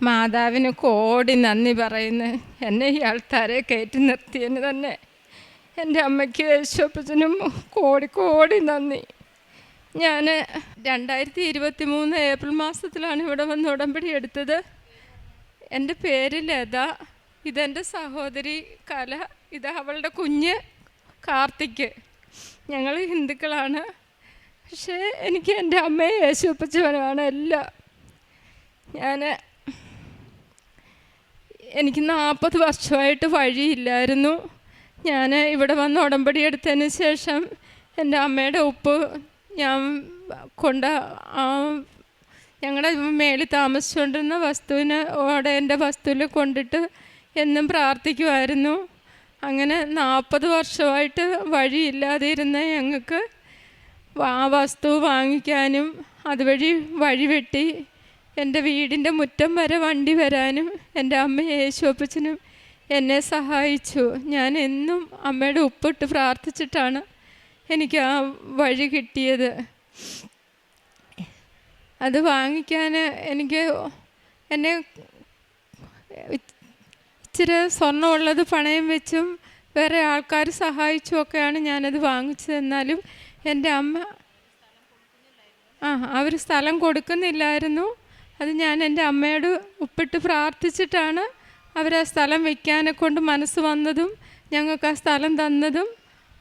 മാതാവിന് കോടി നന്ദി പറയുന്നു. എന്നെ ഈ ആൾക്കാരെ കയറ്റി നിർത്തിയതിന് തന്നെ എൻ്റെ അമ്മയ്ക്കും യേശുപ്പച്ചനും കോടി നന്ദി. ഞാൻ 2023 ഏപ്രിൽ മാസത്തിലാണ് ഇവിടെ വന്ന് ഉടമ്പടി എടുത്തത്. എൻ്റെ പേര് ലത, ഇതെൻ്റെ സഹോദരി കല, ഇത് അവളുടെ കുഞ്ഞ് കാർത്തിക്. ഞങ്ങൾ ഹിന്ദുക്കളാണ്. പക്ഷേ എനിക്ക് എൻ്റെ അമ്മയെ യേശുപ്പച്ചവനാണ് എല്ലാം. എനിക്ക് 40 വർഷമായിട്ട് വഴിയില്ലായിരുന്നു. ഞാൻ ഇവിടെ വന്ന് ഉടമ്പടി എടുത്തതിന് ശേഷം എൻ്റെ അമ്മയുടെ ഉപ്പ് ഞാൻ ഞങ്ങളുടെ മേളിൽ താമസിച്ചുകൊണ്ടിരുന്ന വസ്തുവിന് എൻ്റെ വസ്തുവിൽ കൊണ്ടിട്ട് എന്നും പ്രാർത്ഥിക്കുമായിരുന്നു. അങ്ങനെ 40 വർഷമായിട്ട് വഴിയില്ലാതെ ഇരുന്ന ഞങ്ങൾക്ക് ആ വസ്തു വാങ്ങിക്കാനും അതുവഴി വഴി വെട്ടി എൻ്റെ വീടിൻ്റെ മുറ്റം വരെ വണ്ടി വരാനും എൻ്റെ അമ്മ യേശുപ്പച്ചനും എന്നെ സഹായിച്ചു. ഞാൻ എന്നും അമ്മയുടെ ഉപ്പിട്ട് പ്രാർത്ഥിച്ചിട്ടാണ് എനിക്ക് ആ വഴി കിട്ടിയത്. അത് വാങ്ങിക്കാൻ എന്നെ ഇച്ചിരി സ്വർണ്ണമുള്ളത് പണയം വെച്ചും വേറെ ആൾക്കാർ സഹായിച്ചുമൊക്കെയാണ് ഞാനത് വാങ്ങിച്ചത്. എന്നാലും എൻ്റെ അമ്മ അവർ സ്ഥലം കൊടുക്കുന്നില്ലായിരുന്നു. അത് ഞാൻ എൻ്റെ അമ്മയോട് ഉപ്പിട്ട് പ്രാർത്ഥിച്ചിട്ടാണ് അവർ ആ സ്ഥലം വയ്ക്കാനെ കൊണ്ട് മനസ്സ് വന്നതും ഞങ്ങൾക്ക് ആ സ്ഥലം തന്നതും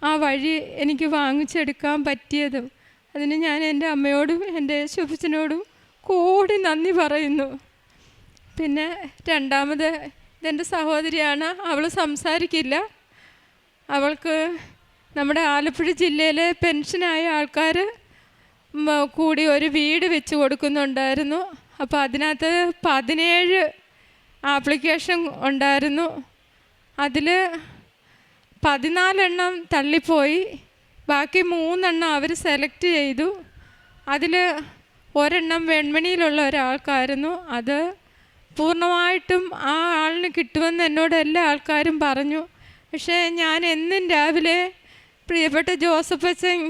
ആ വഴി എനിക്ക് വാങ്ങിച്ചെടുക്കാൻ പറ്റിയതും. അതിന് ഞാൻ എൻ്റെ അമ്മയോടും എൻ്റെ യേശുപ്പച്ചനോടും കോടി നന്ദി പറയുന്നു. പിന്നെ രണ്ടാമത് ഇതെൻ്റെ സഹോദരിയാണ്. അവൾ സംസാരിക്കില്ല. അവൾക്ക് നമ്മുടെ ആലപ്പുഴ ജില്ലയിലെ പെൻഷനായ ആൾക്കാർ കൂടി ഒരു വീട് വെച്ച് കൊടുക്കുന്നുണ്ടായിരുന്നു. അപ്പോൾ അതിനകത്ത് 17 ആപ്ലിക്കേഷൻ ഉണ്ടായിരുന്നു. അതിൽ 14 എണ്ണം തള്ളിപ്പോയി. ബാക്കി 3 എണ്ണം അവർ സെലക്ട് ചെയ്തു. അതിൽ 1 എണ്ണം വെൺമണിയിലുള്ള ഒരാൾക്കായിരുന്നു. അത് പൂർണ്ണമായിട്ടും ആ ആളിന് കിട്ടുമെന്ന് എന്നോട് എല്ലാ ആൾക്കാരും പറഞ്ഞു. പക്ഷേ ഞാൻ എന്നും രാവിലെ പ്രിയപ്പെട്ട ജോസഫച്ചൻ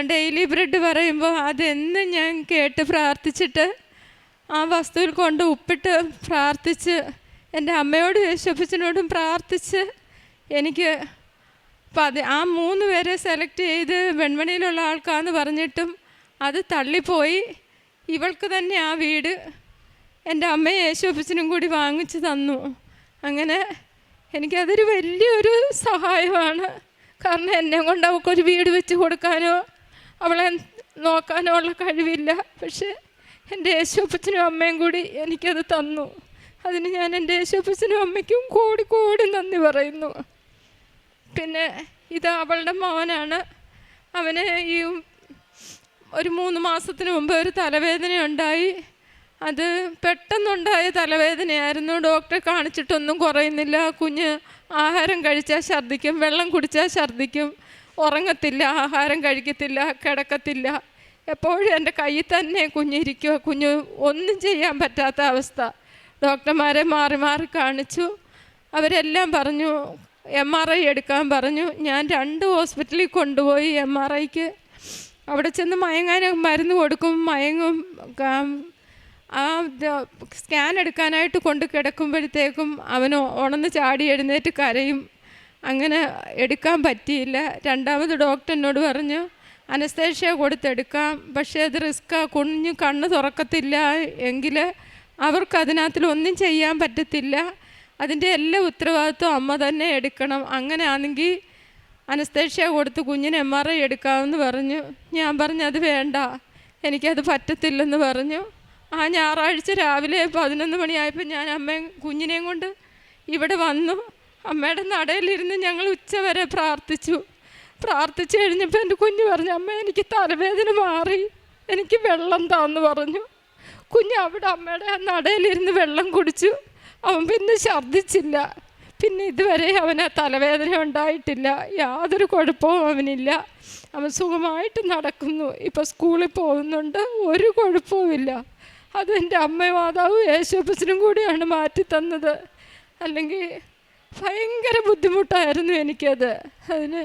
ഡെയിലി ബ്രെഡ് പറയുമ്പോൾ അതെന്നും ഞാൻ കേട്ട് പ്രാർത്ഥിച്ചിട്ട് ആ വസ്തുവിൽ കൊണ്ട് ഉപ്പിട്ട് പ്രാർത്ഥിച്ച് എൻ്റെ അമ്മയോടും യേശുപ്പച്ചനോടും പ്രാർത്ഥിച്ച് എനിക്ക് ആ 3 പേരെ സെലക്ട് ചെയ്ത് വെൺമണിയിലുള്ള ആൾക്കാന്ന് പറഞ്ഞിട്ടും അത് തള്ളിപ്പോയി. ഇവൾക്ക് തന്നെ ആ വീട് എൻ്റെ അമ്മയും യേശുപ്പച്ചനും കൂടി വാങ്ങിച്ച് തന്നു. അങ്ങനെ എനിക്കതൊരു വലിയൊരു സഹായമാണ്. കാരണം എന്നെ കൊണ്ട് അവൾക്കൊരു വീട് വെച്ച് കൊടുക്കാനോ അവളെ നോക്കാനോ ഉള്ള കഴിവില്ല. പക്ഷേ എൻ്റെ യേശുപ്പച്ചനും അമ്മയും കൂടി എനിക്കത് തന്നു. അതിന് ഞാൻ എൻ്റെ യേശുപ്പച്ചനും അമ്മയ്ക്കും കോടി നന്ദി പറയുന്നു. പിന്നെ ഇത് അവളുടെ മോനാണ്. അവന് ഈ ഒരു 3 മാസത്തിന് മുമ്പ് ഒരു തലവേദന ഉണ്ടായി. അത് പെട്ടെന്നുണ്ടായ തലവേദനയായിരുന്നു. ഡോക്ടറെ കാണിച്ചിട്ടൊന്നും കുറയുന്നില്ല. കുഞ്ഞ് ആഹാരം കഴിച്ചാൽ ഛർദ്ദിക്കും, വെള്ളം കുടിച്ചാൽ ഛർദ്ദിക്കും, ഉറങ്ങത്തില്ല, ആഹാരം കഴിക്കത്തില്ല, കിടക്കത്തില്ല. എപ്പോഴും എൻ്റെ കയ്യിൽ തന്നെ കുഞ്ഞിരിക്കുക. കുഞ്ഞ് ഒന്നും ചെയ്യാൻ പറ്റാത്ത അവസ്ഥ. ഡോക്ടർമാരെ മാറി കാണിച്ചു. അവരെല്ലാം പറഞ്ഞു MRI എടുക്കാൻ പറഞ്ഞു. ഞാൻ 2 ഹോസ്പിറ്റലിൽ കൊണ്ടുപോയി MRIക്ക്. അവിടെ ചെന്ന് മയങ്ങാൻ മരുന്ന് കൊടുക്കും, മയങ്ങും. ആ സ്കാൻ എടുക്കാനായിട്ട് കൊണ്ട് കിടക്കുമ്പോഴത്തേക്കും അവന് ഉണർന്ന് ചാടി എഴുന്നേറ്റ് കരയും. അങ്ങനെ എടുക്കാൻ പറ്റിയില്ല. രണ്ടാമത് ഡോക്ടർ എന്നോട് പറഞ്ഞു അനസ്തേഷ്യ കൊടുത്തെടുക്കാം, പക്ഷേ അത് റിസ്ക്കാണ്. കുഞ്ഞ് കണ്ണ് തുറക്കത്തില്ല എങ്കിൽ അവർക്കതിനകത്തിലൊന്നും ചെയ്യാൻ പറ്റത്തില്ല. അതിൻ്റെ എല്ലാ ഉത്തരവാദിത്വം അമ്മ തന്നെ എടുക്കണം. അങ്ങനെ ആണെങ്കിൽ അനസ്തേഷ്യ കൊടുത്ത് കുഞ്ഞിന് MRI എടുക്കാമെന്ന് പറഞ്ഞു. ഞാൻ പറഞ്ഞു അത് വേണ്ട, എനിക്കത് പറ്റത്തില്ലെന്ന് പറഞ്ഞു. ആ ഞായറാഴ്ച രാവിലെ 11 മണിയായപ്പോൾ ഞാൻ അമ്മയും കുഞ്ഞിനെയും കൊണ്ട് ഇവിടെ വന്നു. അമ്മയുടെ നടയിലിരുന്ന് ഞങ്ങൾ ഉച്ചവരെ പ്രാർത്ഥിച്ചു കഴിഞ്ഞപ്പോൾ എൻ്റെ കുഞ്ഞ് പറഞ്ഞു അമ്മ എനിക്ക് തലവേദന മാറി, എനിക്ക് വെള്ളം താന്ന് പറഞ്ഞു. കുഞ്ഞ് അവിടെ അമ്മയുടെ ആ നടയിലിരുന്ന് വെള്ളം കുടിച്ചു. അവൻ പിന്നെ ഛർദ്ദിച്ചില്ല. പിന്നെ ഇതുവരെ അവന് തലവേദന ഉണ്ടായിട്ടില്ല. യാതൊരു കുഴപ്പവും അവനില്ല. അവൻ സുഖമായിട്ട് നടക്കുന്നു. ഇപ്പോൾ സ്കൂളിൽ പോകുന്നുണ്ട്. ഒരു കുഴപ്പവുമില്ല. അത് എൻ്റെ അമ്മയും മാതാവും യേശുപ്പച്ചനും കൂടിയാണ് മാറ്റി തന്നത്. അല്ലെങ്കിൽ ഭയങ്കര ബുദ്ധിമുട്ടായിരുന്നു എനിക്കത്. അതിന്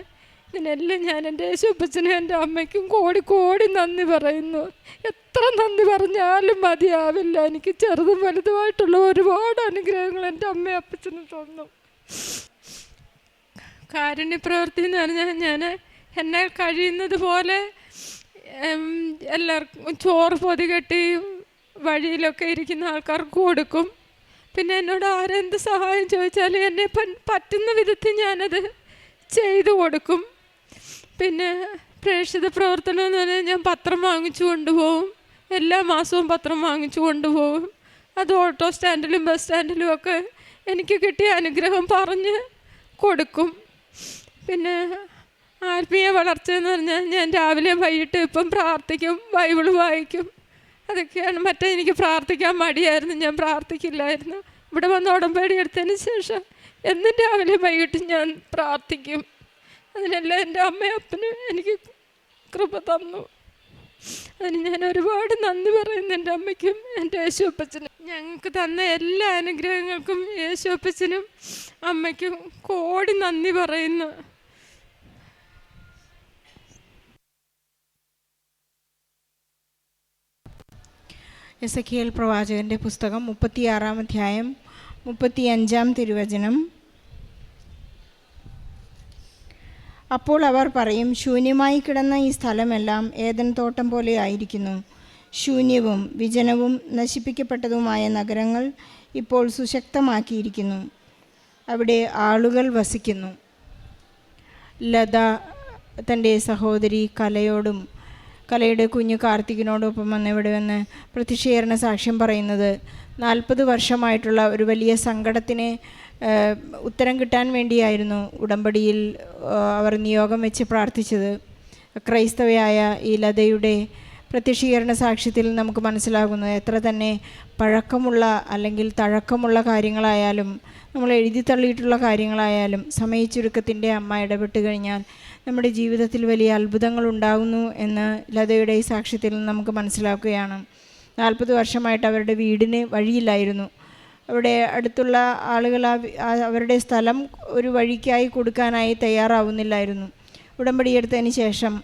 ഇതിനെല്ലാം ഞാൻ എൻ്റെ യേശുപ്പച്ചനും എൻ്റെ അമ്മയ്ക്കും കോടി കോടി നന്ദി പറയുന്നു. എത്ര നന്ദി പറഞ്ഞാലും മതിയാവില്ല. എനിക്ക് ചെറുതും വലുതുമായിട്ടുള്ള ഒരുപാട് അനുഗ്രഹങ്ങൾ എൻ്റെ അമ്മയും അപ്പച്ചനും തന്നു. കാരുണ്യപ്രവൃത്തി എന്ന് പറഞ്ഞാൽ ഞാൻ എന്നെ കഴിയുന്നത് പോലെ എല്ലാവർക്കും ചോറ് പൊതികെട്ടി വഴിയിലൊക്കെ ഇരിക്കുന്ന ആൾക്കാർക്ക് കൊടുക്കും. പിന്നെ എന്നോട് ആരെന്ത് സഹായം ചോദിച്ചാലും എന്നെ പറ്റുന്ന വിധത്തിൽ ഞാനത് ചെയ്തു കൊടുക്കും. പിന്നെ പ്രേക്ഷിത പ്രവർത്തനം എന്ന് പറഞ്ഞാൽ ഞാൻ പത്രം വാങ്ങിച്ചു കൊണ്ടുപോകും. എല്ലാ മാസവും പത്രം വാങ്ങിച്ചു കൊണ്ടുപോകും. അത് ഓട്ടോ സ്റ്റാൻഡിലും ബസ് സ്റ്റാൻഡിലും ഒക്കെ എനിക്ക് കിട്ടിയ അനുഗ്രഹം പറഞ്ഞ് കൊടുക്കും. പിന്നെ ആത്മീയ വളർച്ച എന്ന് പറഞ്ഞാൽ ഞാൻ രാവിലെ വൈകിട്ട് ഇപ്പം പ്രാർത്ഥിക്കും, ബൈബിൾ വായിക്കും. അതൊക്കെയാണ്. മറ്റേ എനിക്ക് പ്രാർത്ഥിക്കാൻ മടിയായിരുന്നു, ഞാൻ പ്രാർത്ഥിക്കില്ലായിരുന്നു. ഇവിടെ വന്ന് ഉടമ്പടി എടുത്തതിന് ശേഷം എന്നും രാവിലെ വൈകിട്ട് ഞാൻ പ്രാർത്ഥിക്കും. അതിനെല്ലാം എൻ്റെ അമ്മയും അപ്പനും എനിക്ക് കൃപ തന്നു. അതിന് ഞാൻ ഒരുപാട് നന്ദി പറയുന്നു എൻ്റെ അമ്മയ്ക്കും എൻ്റെ യേശുപ്പച്ചനും. ഞങ്ങൾക്ക് തന്ന എല്ലാ അനുഗ്രഹങ്ങൾക്കും യേശുപ്പച്ചനും അമ്മയ്ക്കും കോടി നന്ദി പറയുന്നു. എസെക്കിയേൽ പ്രവാചകൻ്റെ പുസ്തകം 36-ാം അധ്യായം 35-ാം തിരുവചനം. അപ്പോൾ അവർ പറയും, ശൂന്യമായി കിടന്ന ഈ സ്ഥലമെല്ലാം ഏദൻ തോട്ടം പോലെ ആയിരിക്കുന്നു. ശൂന്യവും വിജനവും നശിപ്പിക്കപ്പെട്ടതുമായ നഗരങ്ങൾ ഇപ്പോൾ സുശക്തമാക്കിയിരിക്കുന്നു. അവിടെ ആളുകൾ വസിക്കുന്നു. ലത തൻ്റെ സഹോദരി കലയുടെ കുഞ്ഞു കാർത്തികിനോടൊപ്പം വന്ന് ഇവിടെ വന്ന് പ്രതിഷേധന സാക്ഷ്യം പറയുന്നത് 40 വർഷമായിട്ടുള്ള ഒരു വലിയ സങ്കടത്തിന് ഉത്തരം കിട്ടാൻ വേണ്ടിയായിരുന്നു ഉടമ്പടിയിൽ അവർ നിയോഗം വെച്ച് പ്രാർത്ഥിച്ചത്. ക്രൈസ്തവയായ ഈ ലതയുടെ പ്രത്യക്ഷീകരണ സാക്ഷ്യത്തിൽ നമുക്ക് മനസ്സിലാകുന്നു, എത്ര തന്നെ പഴക്കമുള്ള അല്ലെങ്കിൽ തഴക്കമുള്ള കാര്യങ്ങളായാലും നമ്മൾ എഴുതി തള്ളിയിട്ടുള്ള കാര്യങ്ങളായാലും സമയച്ചുരുക്കത്തിൻ്റെ അമ്മ ഇടപെട്ട് കഴിഞ്ഞാൽ നമ്മുടെ ജീവിതത്തിൽ വലിയ അത്ഭുതങ്ങൾ ഉണ്ടാകുന്നു എന്ന് ലതയുടെ ഈ സാക്ഷ്യത്തിൽ നമുക്ക് മനസ്സിലാക്കുകയാണ്. 40 വർഷമായിട്ട് അവരുടെ വീടിന് വഴിയില്ലായിരുന്നു. അവിടെ അടുത്തുള്ള ആളുകൾ അവരുടെ സ്ഥലം ഒരു വഴിക്കായി കൊടുക്കാനായി തയ്യാറാവുന്നില്ലായിരുന്നു. ഉടമ്പടി എടുത്തതിന് ശേഷം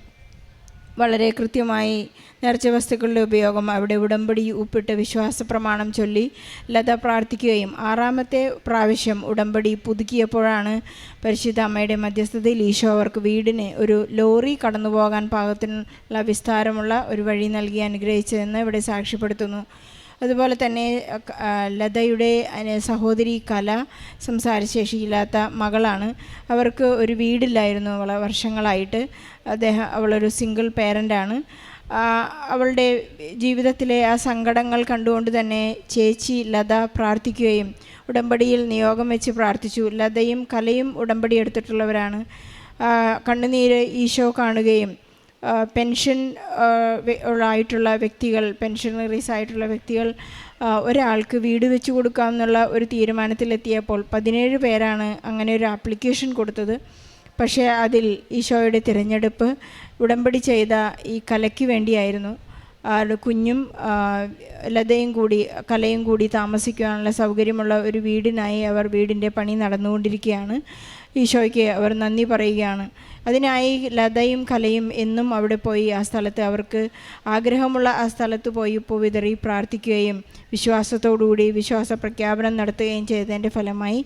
വളരെ കൃത്യമായി നേർച്ച വസ്തുക്കളുടെ ഉപയോഗം അവിടെ ഉടമ്പടി ഉപ്പിട്ട് വിശ്വാസ പ്രമാണം ചൊല്ലി ലത പ്രാർത്ഥിക്കുകയും 6ാമത്തെ പ്രാവശ്യം ഉടമ്പടി പുതുക്കിയപ്പോഴാണ് പരിശുദ്ധ അമ്മയുടെ മധ്യസ്ഥതയിൽ ഈശോ അവർക്ക് വീടിന് ഒരു ലോറി കടന്നു പോകാൻ പാകത്തിനുള്ള വിസ്താരമുള്ള ഒരു വഴി നൽകി അനുഗ്രഹിച്ചതെന്ന് ഇവിടെ സാക്ഷ്യപ്പെടുത്തുന്നു. അതുപോലെ തന്നെ ലതയുടെ സഹോദരി കല സംസാരശേഷിയില്ലാത്ത മകളാണ്. അവർക്ക് ഒരു വീടില്ലായിരുന്നു വർഷങ്ങളായിട്ട്. അവളൊരു സിംഗിൾ പേരൻ്റാണ്. അവളുടെ ജീവിതത്തിലെ ആ സങ്കടങ്ങൾ കണ്ടുകൊണ്ട് തന്നെ ചേച്ചി ലത പ്രാർത്ഥിക്കുകയും ഉടമ്പടിയിൽ നിയോഗം വെച്ച് പ്രാർത്ഥിച്ചു. ലതയും കലയും ഉടമ്പടി എടുത്തിട്ടുള്ളവരാണ്. കണ്ണുനീര് ഈശോ കാണുകയും പെൻഷൻ ആയിട്ടുള്ള വ്യക്തികൾ, പെൻഷനറീസ് ആയിട്ടുള്ള വ്യക്തികൾ ഒരാൾക്ക് വീട് വെച്ച് കൊടുക്കാമെന്നുള്ള ഒരു തീരുമാനത്തിലെത്തിയപ്പോൾ 17 പേരാണ് അങ്ങനെ ഒരു ആപ്ലിക്കേഷൻ കൊടുത്തത്. പക്ഷേ അതിൽ ഈശോയുടെ തിരഞ്ഞെടുപ്പ് ഉടമ്പടി ചെയ്ത ഈ കലയ്ക്ക് വേണ്ടിയായിരുന്നു. കുഞ്ഞും കലയും കൂടി താമസിക്കാനുള്ള സൗകര്യമുള്ള ഒരു വീടിനായി അവർ വീടിൻ്റെ പണി നടന്നുകൊണ്ടിരിക്കുകയാണ്. ഈശോയ്ക്ക് അവർ നന്ദി പറയുകയാണ്. അതിനായി ലതയും കലയും എന്നും അവിടെ പോയി ആ സ്ഥലത്ത് അവർക്ക് ആഗ്രഹമുള്ള ആ സ്ഥലത്ത് പോയി ഉപ്പ് വിതറി പ്രാർത്ഥിക്കുകയും വിശ്വാസത്തോടുകൂടി വിശ്വാസ പ്രഖ്യാപനം നടത്തുകയും ചെയ്തതിൻ്റെ ഫലമായി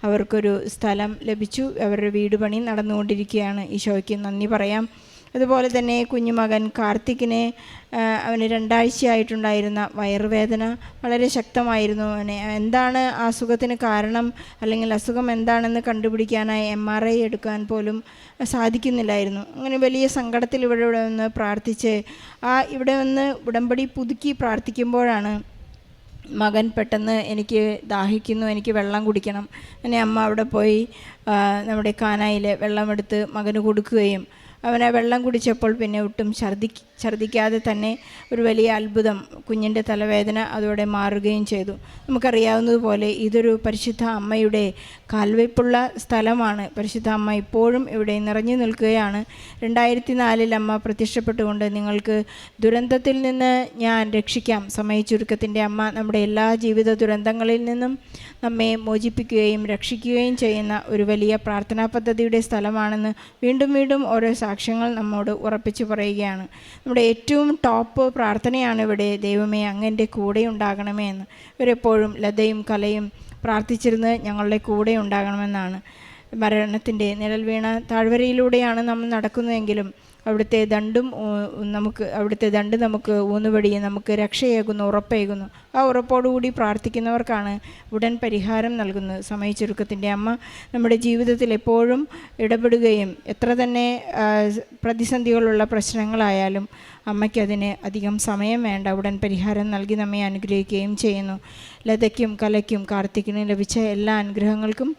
അവർക്കൊരു സ്ഥലം ലഭിച്ചു. അവരുടെ വീട് പണി നടന്നുകൊണ്ടിരിക്കുകയാണ്. ഈശോയ്ക്ക് നന്ദി പറയാം. അതുപോലെ തന്നെ കുഞ്ഞുമകൻ കാർത്തികിനെ അവന് 2 ആഴ്ചയായിട്ടുണ്ടായിരുന്ന വയറുവേദന വളരെ ശക്തമായിരുന്നു. അവനെ എന്താണ് ആ അസുഖത്തിന് കാരണം അല്ലെങ്കിൽ അസുഖം എന്താണെന്ന് കണ്ടുപിടിക്കാനായി MRI എടുക്കാൻ പോലും സാധിക്കുന്നില്ലായിരുന്നു. അങ്ങനെ വലിയ സങ്കടത്തിൽ ഇവിടെ വന്ന് പ്രാർത്ഥിച്ച് ഇവിടെ വന്ന് ഉടമ്പടി പുതുക്കി പ്രാർത്ഥിക്കുമ്പോഴാണ് മകൻ പെട്ടെന്ന് എനിക്ക് ദാഹിക്കുന്നു, എനിക്ക് വെള്ളം കുടിക്കണം. അങ്ങനെ അമ്മ അവിടെ പോയി നമ്മുടെ കാനായിലെ വെള്ളമെടുത്ത് മകന് കൊടുക്കുകയും അവനെ വെള്ളം കുടിച്ചപ്പോൾ പിന്നെ ഒട്ടും ഛർദ്ദിക്കാതെ തന്നെ ഒരു വലിയ അത്ഭുതം, കുഞ്ഞിൻ്റെ തലവേദന അതോടെ മാറുകയും ചെയ്തു. നമുക്കറിയാവുന്നതുപോലെ ഇതൊരു പരിശുദ്ധ അമ്മയുടെ കാൽവയ്പുള്ള സ്ഥലമാണ്. പരിശുദ്ധ അമ്മ ഇപ്പോഴും ഇവിടെ നിറഞ്ഞു നിൽക്കുകയാണ്. 2004 അമ്മ പ്രത്യക്ഷപ്പെട്ടുകൊണ്ട് നിങ്ങൾക്ക് ദുരന്തത്തിൽ നിന്ന് ഞാൻ രക്ഷിക്കാം, സമയ ചുരുക്കത്തിൻ്റെ അമ്മ നമ്മുടെ എല്ലാ ജീവിത ദുരന്തങ്ങളിൽ നിന്നും നമ്മെ മോചിപ്പിക്കുകയും രക്ഷിക്കുകയും ചെയ്യുന്ന ഒരു വലിയ പ്രാർത്ഥനാ പദ്ധതിയുടെ സ്ഥലമാണെന്ന് വീണ്ടും വീണ്ടും ഓരോ സാക്ഷ്യങ്ങൾ നമ്മോട് ഉറപ്പിച്ചു പറയുകയാണ്. നമ്മുടെ ഏറ്റവും ടോപ്പ് പ്രാർത്ഥനയാണ് ഇവിടെ, ദൈവമേ അങ്ങൻ്റെ കൂടെ ഉണ്ടാകണമേ എന്ന്. ഇവരെപ്പോഴും ലതയും കലയും പ്രാർത്ഥിച്ചിരുന്നത് ഞങ്ങളുടെ കൂടെ ഉണ്ടാകണമെന്നാണ്. മരണത്തിൻ്റെ നിഴൽ വീണ താഴ്വരയിലൂടെയാണ് നമ്മൾ നടക്കുന്നതെങ്കിലും അവിടുത്തെ ദണ്ട് നമുക്ക് ഊന്നുവടിയും നമുക്ക് രക്ഷയേകുന്നു, ഉറപ്പേകുന്നു. ആ ഉറപ്പോടുകൂടി പ്രാർത്ഥിക്കുന്നവർക്കാണ് ഉടൻ പരിഹാരം നൽകുന്നത്. സമയച്ചുരുക്കത്തിൻ്റെ അമ്മ നമ്മുടെ ജീവിതത്തിൽ എപ്പോഴും ഇടപെടുകയും എത്ര തന്നെ പ്രതിസന്ധികളുള്ള പ്രശ്നങ്ങളായാലും അമ്മയ്ക്കതിന് അധികം സമയം വേണ്ട, ഉടൻ പരിഹാരം നൽകി നമ്മെ അനുഗ്രഹിക്കുകയും ചെയ്യുന്നു. ലതയ്ക്കും കലയ്ക്കും കാർത്തിക്കിനും ലഭിച്ച എല്ലാ അനുഗ്രഹങ്ങൾക്കും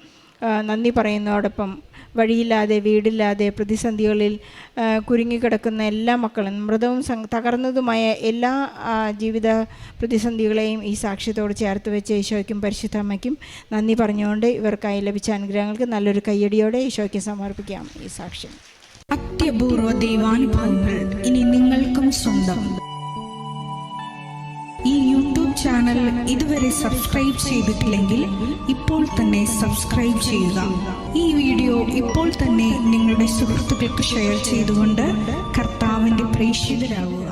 നന്ദി പറയുന്നതോടൊപ്പം വഴിയില്ലാതെ വീടില്ലാതെ പ്രതിസന്ധികളിൽ കുരുങ്ങിക്കിടക്കുന്ന എല്ലാ മക്കളും മൃതവും തകർന്നതുമായ എല്ലാ ജീവിത പ്രതിസന്ധികളെയും ഈ സാക്ഷ്യത്തോട് ചേർത്ത് വെച്ച് ഈശോയ്ക്കും പരിശുദ്ധ അമ്മയ്ക്കും നന്ദി പറഞ്ഞുകൊണ്ട് ഇവർക്കായി ലഭിച്ച അനുഗ്രഹങ്ങൾക്ക് നല്ലൊരു കയ്യടിയോടെ ഈശോയ്ക്ക് സമർപ്പിക്കാം ഈ സാക്ഷ്യം. അത്യപൂർവ ദൈവാനുഭവങ്ങൾ ഇനി നിങ്ങൾക്കും സ്വന്തം. ഈ യൂട്യൂബ് ചാനൽ ഇതുവരെ സബ്സ്ക്രൈബ് ചെയ്തിട്ടില്ലെങ്കിൽ ഇപ്പോൾ തന്നെ സബ്സ്ക്രൈബ് ചെയ്യുക. ഈ വീഡിയോ ഇപ്പോൾ തന്നെ നിങ്ങളുടെ സുഹൃത്തുക്കൾക്ക് ഷെയർ ചെയ്തുകൊണ്ട് കർത്താവിൻ്റെ പ്രേക്ഷിതരാകുക.